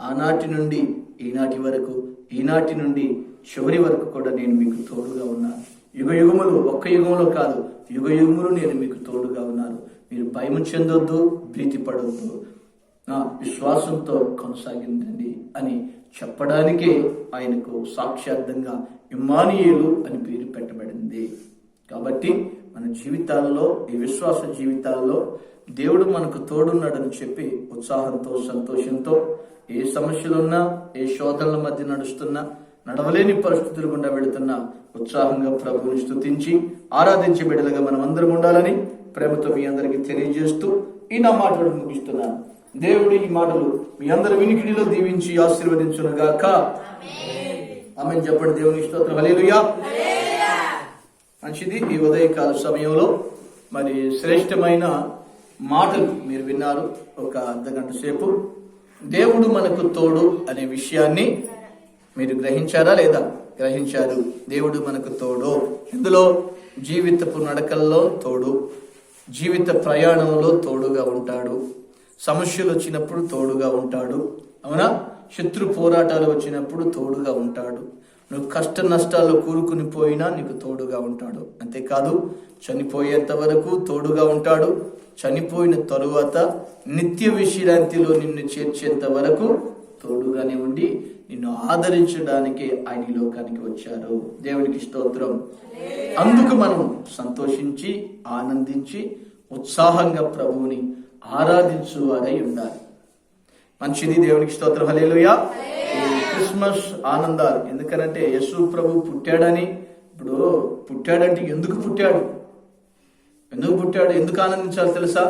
Speaker 1: ఆనాటి నుండి ఈనాటి వరకు, ఈనాటి నుండి చివరి వరకు కూడా నేను మీకు తోడుగా ఉన్నాను. యుగయుగములు, ఒక్క యుగంలో కాదు, యుగయుగములు నేను మీకు తోడుగా ఉన్నాను. మీరు భయం చెందొద్దు, భీతి పడొద్దు, నా విశ్వాసంతో కొనసాగిందండి అని చెప్పడానికే ఆయనకు సాక్షార్థంగా ఇమ్మానుయేలు అని పేరు పెట్టబడింది. కాబట్టి మన జీవితాల్లో, ఈ విశ్వాస జీవితాల్లో దేవుడు మనకు తోడున్నాడని చెప్పి ఉత్సాహంతో, సంతోషంతో, ఏ సమస్యలున్నా, ఏ శోధనల మధ్య నడుస్తున్నా, నడవలేని పరిస్థితులు గుండా వెళుతున్నా ఉత్సాహంగా ప్రభువుని స్తుతించి ఆరాధించే బిడ్డలుగా మనం అందరం ఉండాలని ప్రేమతో మీ అందరికీ తెలియజేస్తూ ఈ నా మాటలు ముగిస్తున్నాను. దేవుడి ఈ మాటలు మీ అందరి వినికిడిలో దీవించి ఆశీర్వదించునుగాక. ఆమేన్ చెప్పండి. దేవుని స్తోత్రం. హల్లెలూయా. మంచిది. ఈ ఉదయకాల సమయంలో మరి శ్రేష్టమైన మాటలు మీరు విన్నారు. ఒక అర్ధగంట సేపు దేవుడు మనకు తోడు అనే విషయాన్ని మీరు గ్రహించారా లేదా? గ్రహించారు. దేవుడు మనకు తోడు. ఇందులో జీవితపు నడకల్లో తోడు, జీవిత ప్రయాణంలో తోడుగా ఉంటాడు, సమస్యలు వచ్చినప్పుడు తోడుగా ఉంటాడు, అవునా? శత్రు పోరాటాలు వచ్చినప్పుడు తోడుగా ఉంటాడు, నువ్వు కష్ట నష్టాల్లో కూరుకుని పోయినా నీకు తోడుగా ఉంటాడు. అంతేకాదు చనిపోయేంత వరకు తోడుగా ఉంటాడు, చనిపోయిన తరువాత నిత్య విశ్రాంతిలో నిన్ను చేర్చేంత వరకు తోడుగానే ఉండి నిన్ను ఆదరించడానికి ఆయన ఈ లోకానికి వచ్చారు. దేవునికి స్తోత్రం. అందుకు మనం సంతోషించి, ఆనందించి, ఉత్సాహంగా ప్రభువుని ఆరాధించువారై ఉండాలి. మంచిది. దేవునికి స్తోత్రం. హల్లెలూయా. క్రిస్మస్ ఆనందాలు. ఎందుకనంటే యేసు ప్రభు పుట్టాడని. ఇప్పుడు పుట్టాడంటే ఎందుకు పుట్టాడు, ఎందుకు ఆనందించాలి తెలుసా?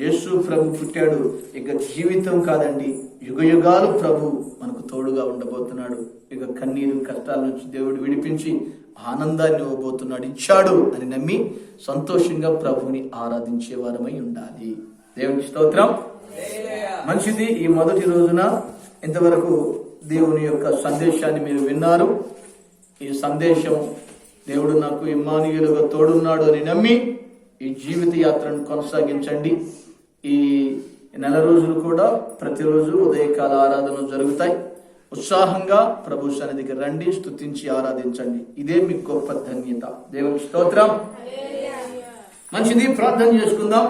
Speaker 1: యేసు ప్రభు పుట్టాడు. ఇక జీవితం కాదండి, యుగయుగాలు ప్రభు మనకు తోడుగా ఉండబోతున్నాడు. ఇక కన్నీరు కష్టాల నుంచి దేవుడు విడిపించి ఆనందాన్ని ఇవ్వబోతున్నాడు, ఇచ్చాడు అని నమ్మి సంతోషంగా ప్రభుని ఆరాధించే వారమై ఉండాలి. దేవునికి స్తోత్రం. మంచిది. ఈ మొదటి రోజున ఇంతవరకు దేవుని యొక్క సందేశాన్ని మీరు విన్నారు. ఈ సందేశం దేవుడు నాకు ఇమ్మానుయేలుగా తోడున్నాడు అని నమ్మి ఈ జీవిత యాత్రను కొనసాగించండి. ఈ నెల రోజులు కూడా ప్రతిరోజు ఉదయకాల ఆరాధనలు జరుగుతాయి. ఉత్సాహంగా ప్రభు సన్నిధికి రండి, స్తుతించి ఆరాధించండి. ఇదే మీకు గొప్ప ధన్యత. దేవునికి స్తోత్రం. మంచిది. ప్రార్థన చేసుకుందాం.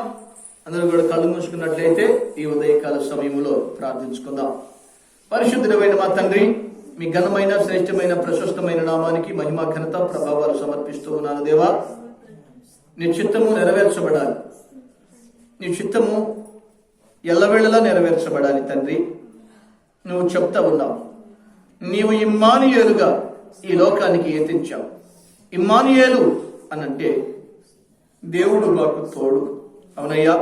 Speaker 1: అందరూ కూడా కళ్ళు మూసుకున్నట్లయితే ఈ ఉదయకాల సమయంలో ప్రార్థించుకుందాం. పరిశుద్ధుడైన మా తండ్రి, మీ ఘనమైన, శ్రేష్టమైన, ప్రశస్తమైన నామానికి మహిమ, ఘనత, ప్రభావాలు సమర్పిస్తూ ఉన్నాను. దేవా, నీ చిత్తము నెరవేర్చబడాలి, నీ చిత్తము ఎల్లవేళలా నెరవేర్చబడాలి. తండ్రి, నువ్వు చెప్తా ఉన్నావు, నీవు ఇమ్మానుయేలుగా ఈ లోకానికి ఎత్తించావు. ఇమ్మానుయేలు అనంటే దేవుడు మాకు తోడు. అవునయ్యా,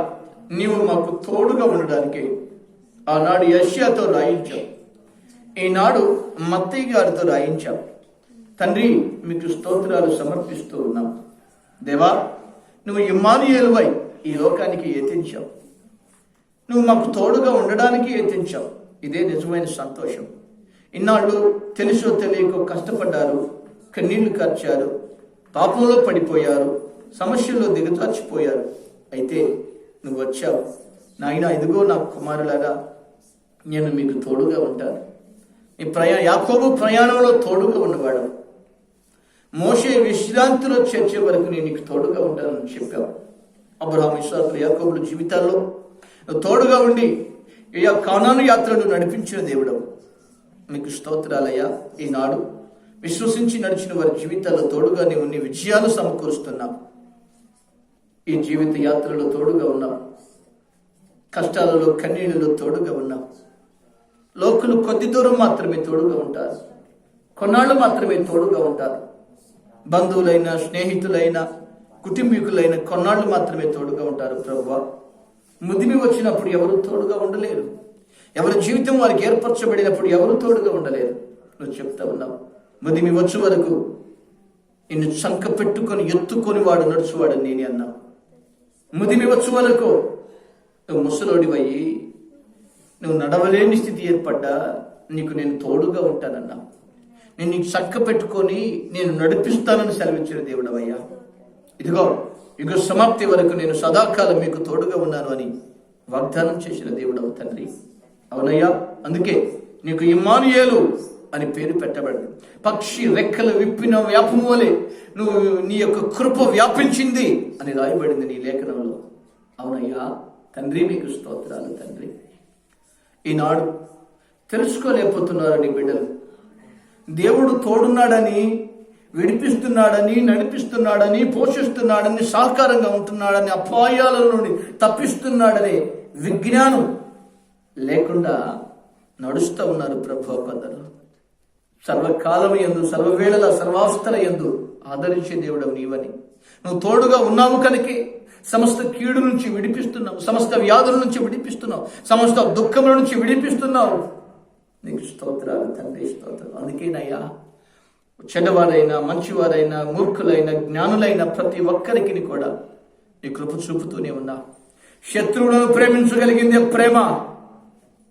Speaker 1: నీవు మాకు తోడుగా ఉండడానికి ఆనాడు యెషయాతో రాయించావు, ఈనాడు మత్తయి గారితో రాయించావు. తండ్రి, మీకు స్తోత్రాలు సమర్పిస్తూ ఉన్నాం. దేవా, నువ్వు ఇమ్మానుయేలువై ఈ లోకానికి ఎత్తించావు, నువ్వు మాకు తోడుగా ఉండడానికి ఎత్తించావు. ఇదే నిజమైన సంతోషం. ఇన్నాళ్ళు తెలుసో తెలియకో కష్టపడ్డారు, కన్నీళ్లు కార్చారు, పాపంలో పడిపోయారు, సమస్యల్లో దిగజార్చిపోయారు. అయితే నువ్వు వచ్చావు. నాయన, ఇదిగో నా కుమారులారా, నేను మీకు తోడుగా ఉంటాను. ఈ యాకోబు ప్రయాణంలో తోడుగా ఉన్నవాడు. మోషే విశ్రాంతిలో చేర్చే వరకు నేను నీకు తోడుగా ఉంటానని చెప్పావు. అబ్రహాము, ఇస్సాకు, యాకోబుల జీవితాల్లో తోడుగా ఉండి ఈ కానాను యాత్రను నడిపించిన దేవుడవు. మీకు స్తోత్రాలయ్యా. ఈనాడు విశ్వసించి నడిచిన వారి జీవితాల్లో తోడుగా నీవు నీ విజయాలు సమకూరుస్తున్నావు. ఈ జీవిత యాత్రలో తోడుగా ఉన్నావు. కష్టాలలో, కన్నీళ్ళలో తోడుగా ఉన్నావు. లోకులు కొద్ది దూరం మాత్రమే తోడుగా ఉంటారు, కొన్నాళ్ళు మాత్రమే తోడుగా ఉంటారు. బంధువులైన, స్నేహితులైన, కుటుంబీకులైన కొన్నాళ్ళు మాత్రమే తోడుగా ఉంటారు. ప్రభువా, ముదిమి వచ్చినప్పుడు ఎవరు తోడుగా ఉండలేరు. ఎవరి జీవితం వారికి ఏర్పరచబడినప్పుడు ఎవరు తోడుగా ఉండలేరు. నువ్వు చెప్తా ఉన్నావు, ముదిమి వచ్చే వరకు నిన్ను చంక పెట్టుకొని ఎత్తుకొని వాడు నడుచువాడని నేనే అన్నావు. ముదిమి వచ్చే వరకు నువ్వు ముసలోడివయ్యి నువ్వు నడవలేని స్థితి ఏర్పడ్డా నీకు నేను తోడుగా ఉంటానన్నా. నేను నీకు చక్క పెట్టుకొని నేను నడిపిస్తానని సెలవిచ్చిన దేవుడవయ్యా. ఇదిగో యుగ సమాప్తి వరకు నేను సదాకాలం మీకు తోడుగా ఉన్నాను అని వాగ్దానం చేసిన దేవుడవు తండ్రి. అవునయ్యా, అందుకే నీకు ఇమ్మానుయేలు అని పేరు పెట్టబడింది. పక్షి రెక్కలు విప్పిన వ్యాపము వలె నువ్వు నీ యొక్క కృప వ్యాపించింది అని రాయబడింది నీ లేఖనంలో. అవునయ్యా తండ్రి, మీకు స్తోత్రాలు తండ్రి. ఈనాడు తెలుసుకోలేకపోతున్నారు నీ బిడ్డలు. దేవుడు తోడున్నాడని, విడిపిస్తున్నాడని, నడిపిస్తున్నాడని, పోషిస్తున్నాడని, సహకారంగా ఉంటున్నాడని, అపాయాల నుండి తప్పిస్తున్నాడనే విజ్ఞానం లేకుండా నడుస్తూ ఉన్నారు ప్రభు. కొందరు సర్వకాలం యందు, సర్వవేళల, సర్వావస్థల యందు ఆదరించే దేవుడవు నీవని, నువ్వు తోడుగా ఉన్నావు కనుకే సమస్త కీడు నుంచి విడిపిస్తున్నావు, సమస్త వ్యాధుల నుంచి విడిపిస్తున్నావు, సమస్త దుఃఖముల నుంచి విడిపిస్తున్నావు. నీకు స్తోత్రాలు తండ్రి, స్తోత్రాలు. అందుకేనయ్యా, చెడ్డవారైనా, మంచివారైనా, మూర్ఖులైన, జ్ఞానులైన ప్రతి ఒక్కరికి కూడా నీ కృప చూపుతూనే ఉన్నావు. శత్రువులను ప్రేమించగలిగిందే ప్రేమ.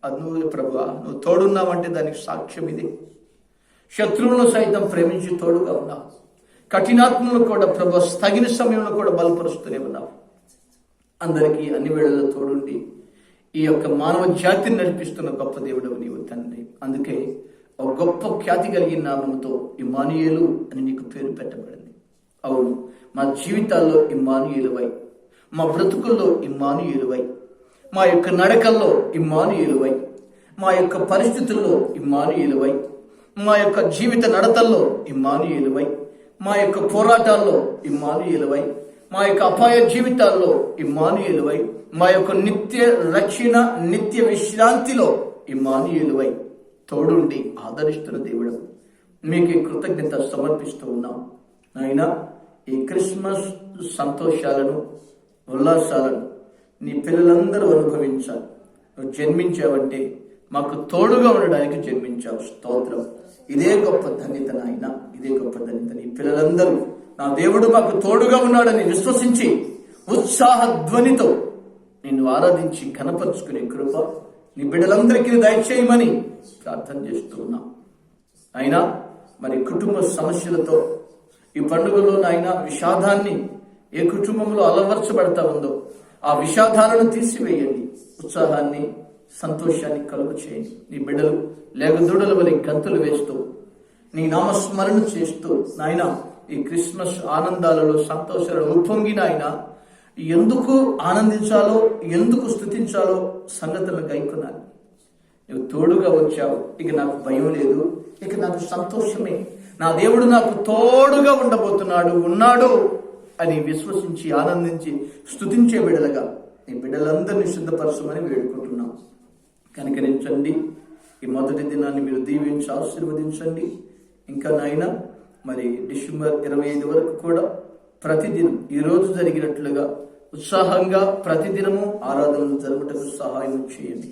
Speaker 1: అది నువ్వు ప్రభువా. నువ్వు తోడున్నావంటే దానికి సాక్ష్యం ఇది. శత్రువులను సైతం ప్రేమించి తోడుగా ఉన్నావు. కఠినాత్మలను కూడా ప్రభు తగిన సమయంలో కూడా బలపరుస్తూనే ఉన్నావు. అందరికీ అన్ని వేళల్లో తోడుండి ఈ యొక్క మానవ జాతిని నడిపిస్తున్న గొప్ప దేవుడవు నీవు తండ్రి. అందుకే ఒక గొప్ప ఖ్యాతి కలిగిన నామముతో ఇమ్మానుయేలు అని నీకు పేరు పెట్టబడింది. అవును, మా జీవితాల్లో ఇమ్మానుయేలువై, మా బ్రతుకుల్లో ఇమ్మానుయేలువై, మా యొక్క నడకల్లో ఇమ్మానుయేలువై, మా యొక్క పరిస్థితుల్లో ఇమ్మానుయేలువై, మా యొక్క జీవిత నడతల్లో ఇమ్మానుయేలువై, మా యొక్క పోరాటాల్లో ఇమ్మానుయేలువై, మా యొక్క అపాయ జీవితాల్లో ఇమ్మానుయేలువై, మా యొక్క నిత్య రక్షణ, నిత్య విశ్రాంతిలో ఇమ్మానుయేలువై తోడుండి ఆదరిస్తున్న దేవుడు, మీకు కృతజ్ఞత సమర్పిస్తూ ఉన్నాం. నాయనా, ఈ క్రిస్మస్ సంతోషాలను, ఉల్లాసాలను నీ పిల్లలందరూ అనుభవించాలి. నువ్వు జన్మించావంటే మాకు తోడుగా ఉండడానికి జన్మించావు. స్తోత్రం. ఇదే గొప్ప ధన్యత నాయన, ఇదే గొప్ప ధన్యత. నీ పిల్లలందరూ నా దేవుడు మాకు తోడుగా ఉన్నాడని విశ్వసించి ఉత్సాహ ధ్వనితో నిన్ను ఆరాధించి ఘనపరుచుకునే కృప నీ బిడ్డలందరికీ దయచేయమని ప్రార్థన చేస్తూ ఉన్నాం. అయినా మరి కుటుంబ సమస్యలతో ఈ పండుగలో నాయన విషాదాన్ని ఏ కుటుంబంలో అలవర్చబడతా ఉందో ఆ విషాదాలను తీసివేయండి. ఉత్సాహాన్ని, సంతోషాన్ని కలుగు చేయండి. నీ బిడ్డలు లేగదూడల వలె గంతులు వేస్తూ నీ నామస్మరణ చేస్తూ నాయన ఈ క్రిస్మస్ ఆనందాలలో, సంతోషాలలో ఉప్పొంగిన ఆయన ఎందుకు ఆనందించాలో, ఎందుకు స్తుతించాలో సంగతులను గైకొనాలి. నువ్వు తోడుగా వచ్చావు, ఇక నాకు భయం లేదు, ఇక నాకు సంతోషమే. నా దేవుడు నాకు తోడుగా ఉండబోతున్నాడు, ఉన్నాడు అని విశ్వసించి ఆనందించి స్తుతించే బిడ్డలుగా నీ బిడ్డలందరినీ సిద్ధపరచమని వేడుకుంటున్నాం. కనికరించండి. ఈ మొదటి దినాన్ని మీరు దీవించి ఆశీర్వదించండి. ఇంకా నాయన మరి డిసెంబర్ 25 వరకు కూడా ప్రతిదినం ఈ రోజు జరిగినట్లుగా ఉత్సాహంగా ప్రతిదినము ఆరాధనలు జరుగుటకు సహాయం చేయండి.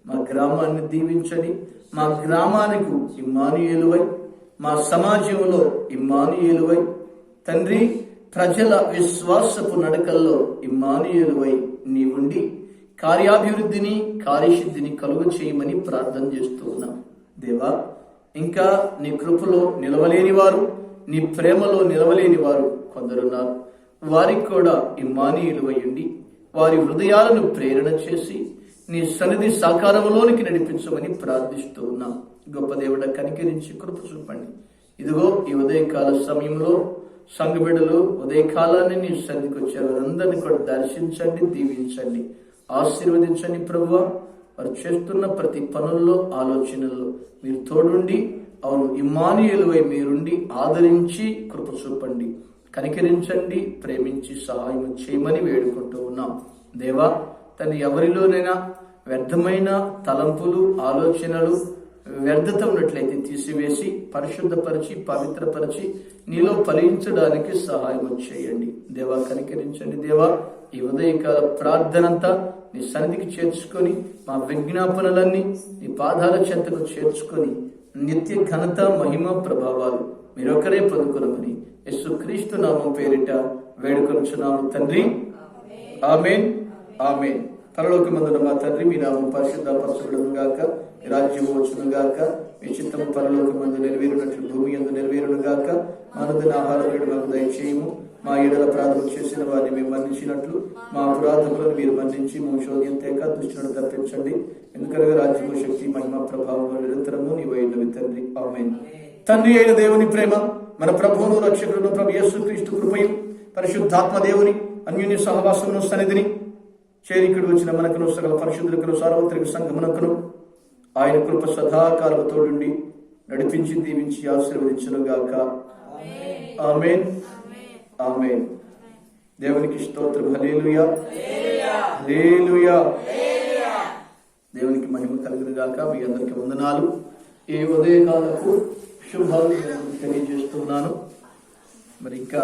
Speaker 1: మా గ్రామాన్ని దీవించండి. మా గ్రామానికి ఇమ్మానుయేలువై, మా సమాజంలో ఇమ్మానుయేలువై తండ్రి, ప్రజల విశ్వాసపు నడకల్లో ఇమ్మానుయేలువై నీవుండి కార్యాభివృద్ధిని, కార్యసిద్ధిని కలుగు చేయమని ప్రార్థన చేస్తూ ఉన్నాం. దేవా, ఇంకా నీ కృపలో నిలవలేని వారు, నీ ప్రేమలో నిలవలేని వారు కొందరున్నారు. వారికి కూడా ఇమ్మానుయేలువై ఉండి వారి హృదయాలను ప్రేరణ చేసి నీ సన్నిధి సాకారంలోనికి నడిపించమని ప్రార్థిస్తూ ఉన్నాం. గొప్ప దేవుడ, కనికరించి కృప చూపండి. ఇదిగో ఈ ఉదయకాల సమయంలో సంఘ బిడ్డలు ఉదయకాలాన్ని నీ సన్నిధికి వచ్చారు. వారందరినీ కూడా దర్శించండి, దీవించండి, ఆశీర్వదించండి ప్రభువా. వారు చేస్తున్న ప్రతి పనుల్లో, ఆలోచనల్లో మీరు తోడుండి, అవును ఇమ్మానుయేలువై మీరుండి ఆదరించి కృప చూపండి, కనికరించండి, ప్రేమించి సహాయం చేయమని వేడుకుంటూ ఉన్నాం. దేవా, తను ఎవరిలోనైనా వ్యర్థమైన తలంపులు, ఆలోచనలు, వ్యర్థత ఉన్నట్లయితే తీసివేసి పరిశుద్ధపరిచి పవిత్రపరిచి నీలో ఫలించడానికి సహాయం చేయండి. దేవా, కనికరించండి. దేవా, ఈ ఉదయకాల ప్రార్థనంతా నీ సన్నిధికి చేర్చుకొని మా విజ్ఞాపనలన్నీ నీ పాదాల చెంతకు చేర్చుకొని నిత్య ఘనత, మహిమ, ప్రభావాలు మీరొకరే పొందుకునమని యేసుక్రీస్తు నామం పేరిట వేడుకొనుచున్నాము తండ్రి. ఆమేన్, ఆమేన్. పరలోకమందున మా తండ్రి, మీ నామం పరిశుద్ధపరచబడును గాక, మీ రాజ్యం వచ్చును గాక, మీ చిత్తము పరలోకమందు నెరవేరునట్లు భూమి యందు నెరవేరును గాక. అనుదిన ఆహారం మాకు దయచేయము. మా ఎడల అపరాధం చేసిన వారిని మేము మన్నించినట్లు మా అపరాధములను మీరు మన్నించి మా శోధ్యం తేక దుష్టులను తప్పించండి. ఎందుకనగా రాజ్యము, శక్తి, మహిమ, ప్రభావం నిరంతరము నీవైనవి తండ్రి. ఆమేన్. తండ్రి అయిన దేవుని ప్రేమ, మన ప్రభువును రక్షకుడును ప్రభు యేసుక్రీస్తు కృపయు, పరిశుద్ధాత్మ దేవుని అన్యోన్య సహవాసమును సన్నిధిని చేరికడు వచ్చిన మనకును సకల పరిశుద్ధులకును సార్వత్రిక సంఘమునకును ఆయన కృప సదాకాలము తోడుండి నడిపించి దీవించి ఆశీర్వదించును గాక. ఆమేన్, ఆమేన్. దేవునికి స్తోత్రం. హల్లెలూయా, హల్లెలూయా. దేవునికి మహిమ కలుగును గాక. మీ అందరికి వందనాలు. ఈ ఉదయకాలపు శుభాలు తెలియజేస్తున్నాను. మరి ఇంకా